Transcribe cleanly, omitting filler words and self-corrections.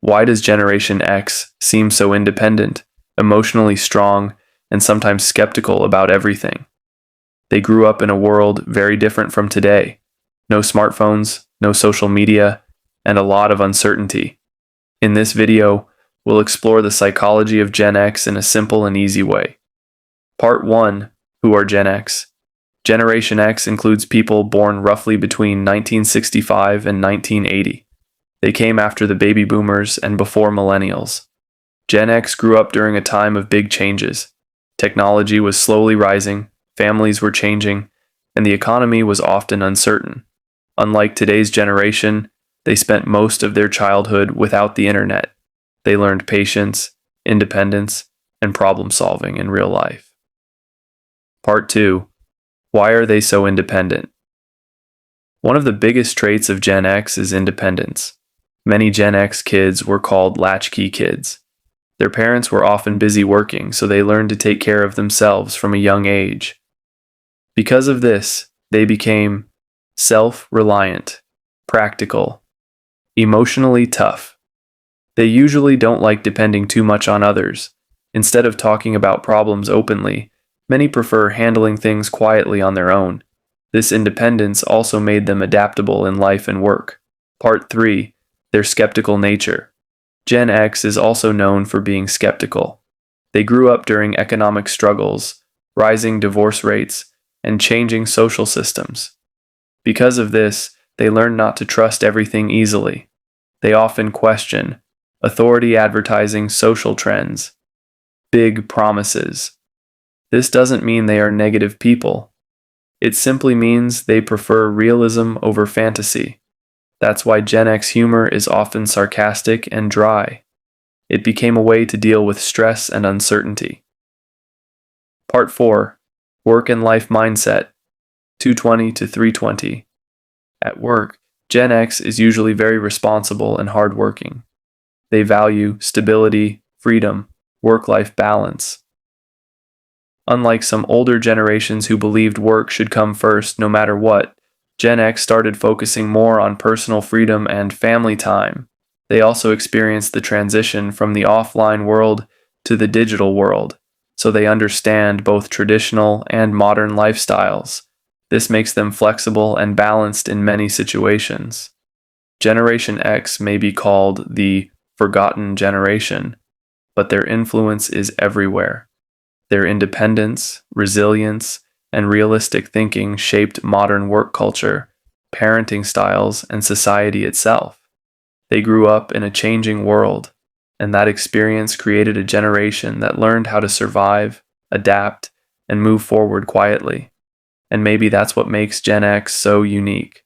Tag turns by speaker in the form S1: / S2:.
S1: Why does Generation X seem so independent, emotionally strong, and sometimes skeptical about everything? They grew up in a world very different from today. No smartphones, no social media, and a lot of uncertainty. In this video, we'll explore the psychology of Gen X in a simple and easy way. Part 1. Who are Gen X? Generation X includes people born roughly between 1965 and 1980. They came after the baby boomers and before Millennials. Gen X grew up during a time of big changes. Technology was slowly rising, families were changing, and the economy was often uncertain. Unlike today's generation, they spent most of their childhood without the internet. They learned patience, independence, and problem solving in real life. Part 2. Why are they so independent? One of the biggest traits of Gen X is independence. Many Gen X kids were called latchkey kids. Their parents were often busy working, so they learned to take care of themselves from a young age. Because of this, they became self-reliant, practical, emotionally tough. They usually don't like depending too much on others. Instead of talking about problems openly, many prefer handling things quietly on their own. This independence also made them adaptable in life and work. Part 3. Their skeptical nature. Gen X is also known for being skeptical. They grew up during economic struggles, rising divorce rates, and changing social systems. Because of this, they learn not to trust everything easily. They often question authority, advertising, social trends, big promises. This doesn't mean they are negative people. It simply means they prefer realism over fantasy. That's why Gen X humor is often sarcastic and dry. It became a way to deal with stress and uncertainty. Part 4. Work and life mindset. 220 to 320. At work, Gen X is usually very responsible and hardworking. They value stability, freedom, work-life balance. Unlike some older generations who believed work should come first no matter what, Gen X started focusing more on personal freedom and family time. They also experienced the transition from the offline world to the digital world, so they understand both traditional and modern lifestyles. This makes them flexible and balanced in many situations. Generation X may be called the forgotten generation, but their influence is everywhere. Their independence, resilience, and realistic thinking shaped modern work culture, parenting styles, and society itself. They grew up in a changing world, and that experience created a generation that learned how to survive, adapt, and move forward quietly. And maybe that's what makes Gen X so unique.